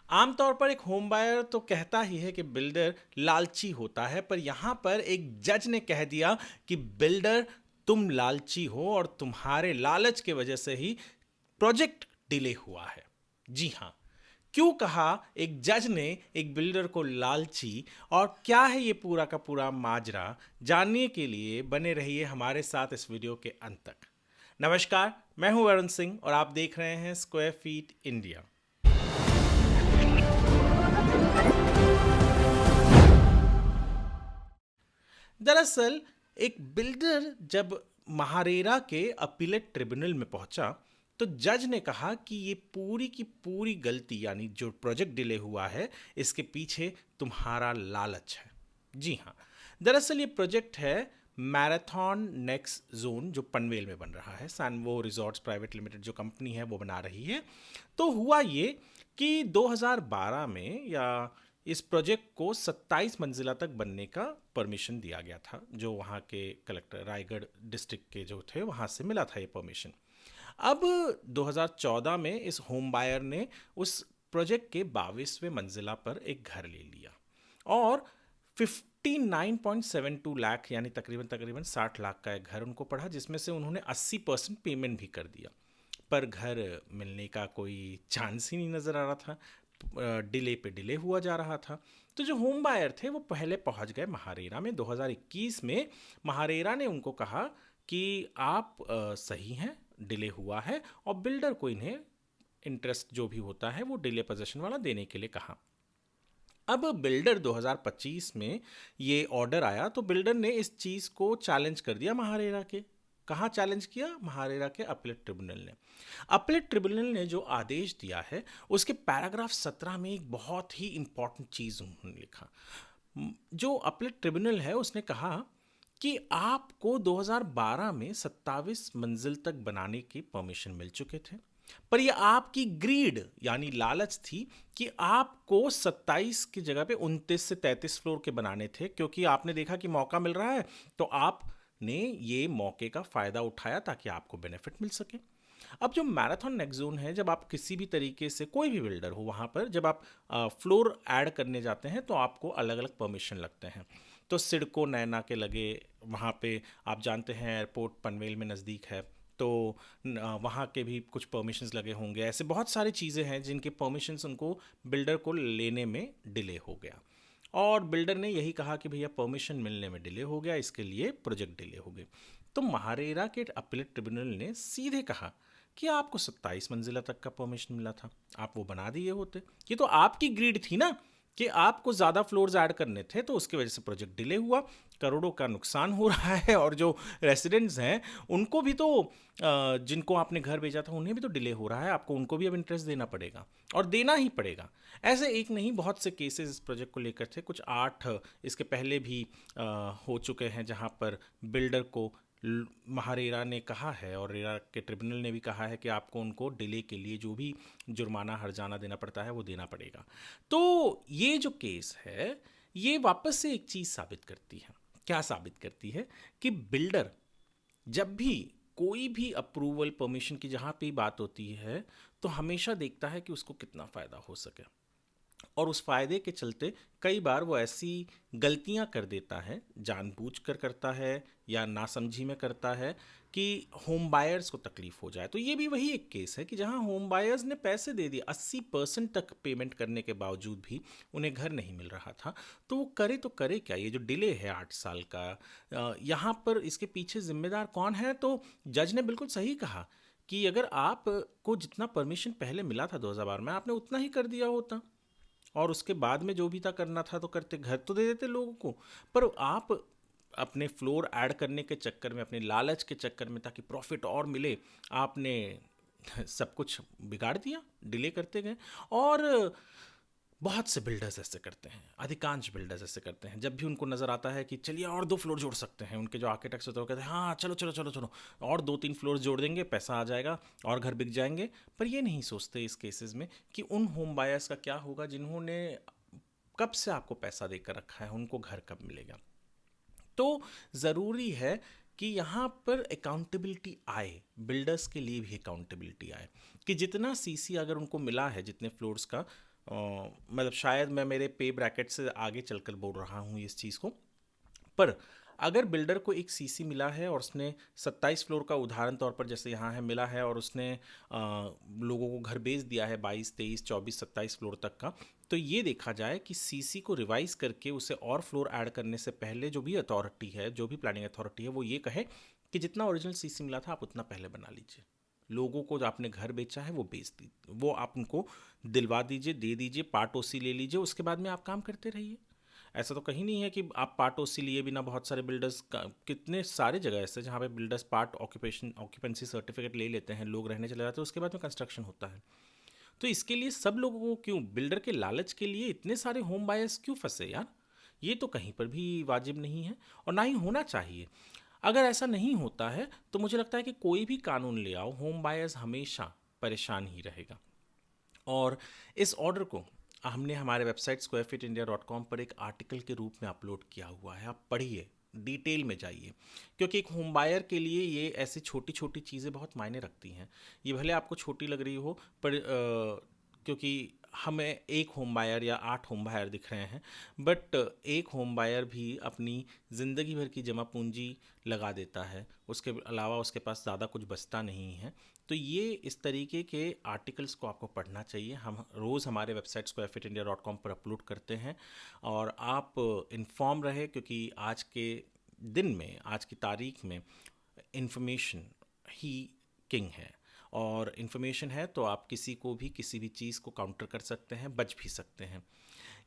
आमतौर पर एक होम बायर तो कहता ही है कि बिल्डर लालची होता है, पर यहां पर एक जज ने कह दिया कि बिल्डर तुम लालची हो और तुम्हारे लालच के वजह से ही प्रोजेक्ट डिले हुआ है। जी हां, क्यों कहा एक जज ने एक बिल्डर को लालची, और क्या है ये पूरा का पूरा माजरा, जानने के लिए बने रहिए हमारे साथ इस वीडियो के अंत तक। नमस्कार, मैं हूं वरुण सिंह और आप देख रहे हैं स्क्वायर फीट इंडिया। दरअसल एक बिल्डर जब महारेरा के अपीलेट ट्रिब्यूनल में पहुंचा तो जज ने कहा कि ये पूरी की पूरी गलती, यानी जो प्रोजेक्ट डिले हुआ है, इसके पीछे तुम्हारा लालच है। जी हाँ, दरअसल ये प्रोजेक्ट है मैराथन नेक्स्ट जोन, जो पनवेल में बन रहा है। सैनवो रिजॉर्ट्स प्राइवेट लिमिटेड जो कंपनी है वो बना रही है। तो हुआ ये कि 2012 में या इस प्रोजेक्ट को 27 मंजिला तक बनने का परमिशन दिया गया था, जो वहाँ के कलेक्टर रायगढ़ डिस्ट्रिक्ट के जो थे वहाँ से मिला था ये परमिशन। अब 2014 में इस होम बायर ने उस प्रोजेक्ट के 22वें मंजिला पर एक घर ले लिया और 59.72 लाख यानी तकरीबन तकरीबन 60 लाख का एक घर उनको पड़ा, जिसमें से उन्होंने 80% पेमेंट भी कर दिया। पर घर मिलने का कोई चांस ही नहीं नज़र आ रहा था, डिले पे डिले हुआ जा रहा था। तो जो होम बायर थे वो पहले पहुंच गए महारेरा में। 2021 में महारेरा ने उनको कहा कि आप सही हैं, डिले हुआ है, और बिल्डर को इन्हें इंटरेस्ट जो भी होता है वो डिले पोजीशन वाला देने के लिए कहा। अब बिल्डर 2025 में ये ऑर्डर आया तो बिल्डर ने इस चीज़ को चैलेंज कर दिया महारेरा के। कहाँ चैलेंज किया? महारेरा के अपीलेट ट्रिब्यूनल ने। अपीलेट ट्रिब्यूनल ने जो आदेश दिया है उसके पैराग्राफ 17 में एक बहुत ही इंपॉर्टेंट चीज़ उन्होंने लिखा। जो अपीलेट ट्रिब्यूनल है उसने कहा कि आपको 2012 में 27 मंजिल तक बनाने की परमिशन मिल चुके थे, पर यह आपकी ग्रीड यानी लालच थी कि आपको 27 की जगह पे 29 से 33 फ्लोर के बनाने थे, क्योंकि आपने देखा कि मौका मिल रहा है तो आपने ये मौके का फ़ायदा उठाया ताकि आपको बेनिफिट मिल सके। अब जो मैराथन नेक्स्ट जोन है, जब आप किसी भी तरीके से, कोई भी बिल्डर हो वहाँ पर, जब आप फ्लोर ऐड करने जाते हैं तो आपको अलग अलग परमिशन लगते हैं। तो सिडको नैना के लगे, वहाँ पे आप जानते हैं एयरपोर्ट पनवेल में नज़दीक है, तो वहाँ के भी कुछ परमिशंस लगे होंगे। ऐसे बहुत सारी चीज़ें हैं जिनके परमिशंस उनको बिल्डर को लेने में डिले हो गया, और बिल्डर ने यही कहा कि भैया परमिशन मिलने में डिले हो गया, इसके लिए प्रोजेक्ट डिले हो गए। तो महारेरा के अपीलेट ट्रिब्यूनल ने सीधे कहा कि आपको 27 मंजिला तक का परमिशन मिला था, आप वो बना दिए होते। ये तो आपकी ग्रीड थी ना कि आपको ज़्यादा फ्लोर्स ऐड करने थे, तो उसकी वजह से प्रोजेक्ट डिले हुआ, करोड़ों का नुकसान हो रहा है, और जो रेसिडेंट्स हैं उनको भी तो, जिनको आपने घर भेजा था उन्हें भी तो डिले हो रहा है, आपको उनको भी अब इंटरेस्ट देना पड़ेगा और देना ही पड़ेगा। ऐसे एक नहीं, बहुत से केसेस इस प्रोजेक्ट को लेकर थे। कुछ 8 इसके पहले भी हो चुके हैं जहां पर बिल्डर को महारेरा ने कहा है और रेरा के ट्रिब्यूनल ने भी कहा है कि आपको उनको डिले के लिए जो भी जुर्माना हर्जाना देना पड़ता है वो देना पड़ेगा। तो ये जो केस है ये वापस से एक चीज़ साबित करती है। क्या साबित करती है? कि बिल्डर जब भी कोई भी अप्रूवल परमिशन की जहाँ पे बात होती है तो हमेशा देखता है कि उसको कितना फ़ायदा हो सके, और उस फायदे के चलते कई बार वो ऐसी गलतियां कर देता है, जानबूझकर करता है या नासमझी में करता है, कि होम बायर्स को तकलीफ हो जाए। तो ये भी वही एक केस है कि जहां होम बायर्स ने पैसे दे दिए, 80% तक पेमेंट करने के बावजूद भी उन्हें घर नहीं मिल रहा था। तो वो करे क्या? ये जो डिले है 8 साल का, यहाँ पर इसके पीछे जिम्मेदार कौन है? तो जज ने बिल्कुल सही कहा कि अगर आपको जितना परमिशन पहले मिला था 2012 में, आपने उतना ही कर दिया होता और उसके बाद में जो भी था करना था तो करते, घर तो दे देते लोगों को। पर आप अपने फ्लोर ऐड करने के चक्कर में, अपने लालच के चक्कर में, ताकि प्रॉफिट और मिले, आपने सब कुछ बिगाड़ दिया, डिले करते गए। और बहुत से बिल्डर्स ऐसे करते हैं, अधिकांश बिल्डर्स ऐसे करते हैं। जब भी उनको नज़र आता है कि चलिए और 2 फ्लोर जोड़ सकते हैं, उनके जो आर्किटेक्ट्स होते हैं वो कहते हैं हाँ चलो चलो चलो चलो, और 2-3 फ्लोर जोड़ देंगे, पैसा आ जाएगा और घर बिक जाएंगे। पर ये नहीं सोचते इस केसेस में कि उन होम बायर्स का क्या होगा जिन्होंने कब से आपको पैसा देकर रखा है, उनको घर कब मिलेगा। तो ज़रूरी है कि यहाँ पर अकाउंटेबिलिटी आए, बिल्डर्स के लिए भी अकाउंटेबिलिटी आए, कि जितना सीसी अगर उनको मिला है, जितने फ्लोर्स का मतलब शायद मैं मेरे पे ब्रैकेट से आगे चलकर बोल रहा हूँ इस चीज़ को। पर अगर बिल्डर को एक सीसी मिला है और उसने 27 फ्लोर का उदाहरण तौर पर जैसे यहाँ है मिला है, और उसने लोगों को घर बेच दिया है 22, 23, 24, 27 फ्लोर तक का, तो ये देखा जाए कि सीसी को रिवाइज करके उसे और फ्लोर ऐड करने से पहले जो भी अथॉरिटी है, जो भी प्लानिंग अथॉरिटी है, वो ये कहे कि जितना ओरिजिनल सीसी मिला था आप उतना पहले बना लीजिए। लोगों को जो आपने घर बेचा है वो बेच दी, वो आप उनको दिलवा दीजिए, दे दीजिए, पार्ट ओसी ले लीजिए, उसके बाद में आप काम करते रहिए। ऐसा तो कहीं नहीं है कि आप पार्ट ओसी लिए बिना, बहुत सारे बिल्डर्स कितने सारे जगह ऐसे जहाँ पे बिल्डर्स पार्ट ऑक्यूपेंसी सर्टिफिकेट ले लेते हैं, लोग रहने चले जाते हैं, उसके बाद में कंस्ट्रक्शन होता है। तो इसके लिए सब लोगों को क्यों, बिल्डर के लालच के लिए इतने सारे होम बायर्स क्यों फंसे यार? ये तो कहीं पर भी वाजिब नहीं है और ना ही होना चाहिए। अगर ऐसा नहीं होता है तो मुझे लगता है कि कोई भी कानून ले आओ, होम बायर्स हमेशा परेशान ही रहेगा। और इस ऑर्डर को हमने हमारे वेबसाइट squarefeetindia.com पर एक आर्टिकल के रूप में अपलोड किया हुआ है, आप पढ़िए, डिटेल में जाइए, क्योंकि एक होम बायर के लिए ये ऐसी छोटी छोटी चीज़ें बहुत मायने रखती हैं। ये भले आपको छोटी लग रही हो, पर क्योंकि हमें एक होम बायर या 8 होम बायर दिख रहे हैं, बट एक होम बायर भी अपनी ज़िंदगी भर की जमा पूंजी लगा देता है, उसके अलावा उसके पास ज़्यादा कुछ बचता नहीं है। तो ये इस तरीके के आर्टिकल्स को आपको पढ़ना चाहिए। हम रोज़ हमारे वेबसाइट squarefeetindia.com पर अपलोड करते हैं और आप इन्फॉर्म रहे, क्योंकि आज के दिन में, आज की तारीख में इन्फॉर्मेशन ही किंग है, और इन्फॉर्मेशन है तो आप किसी को भी किसी भी चीज़ को काउंटर कर सकते हैं, बच भी सकते हैं।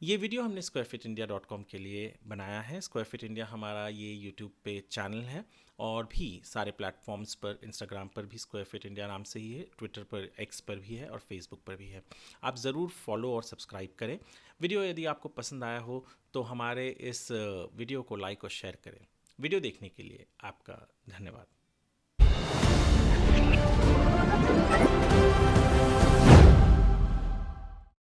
ये वीडियो हमने squarefeetindia.com के लिए बनाया है। स्क्वायर फिट इंडिया हमारा ये यूट्यूब पे चैनल है, और भी सारे प्लेटफॉर्म्स पर, इंस्टाग्राम पर भी स्क्वायर फिट इंडिया नाम से ही है, ट्विटर पर, एक्स पर भी है और फेसबुक पर भी है। आप ज़रूर फॉलो और सब्सक्राइब करें। वीडियो यदि आपको पसंद आया हो तो हमारे इस वीडियो को लाइक और शेयर करें। वीडियो देखने के लिए आपका धन्यवाद।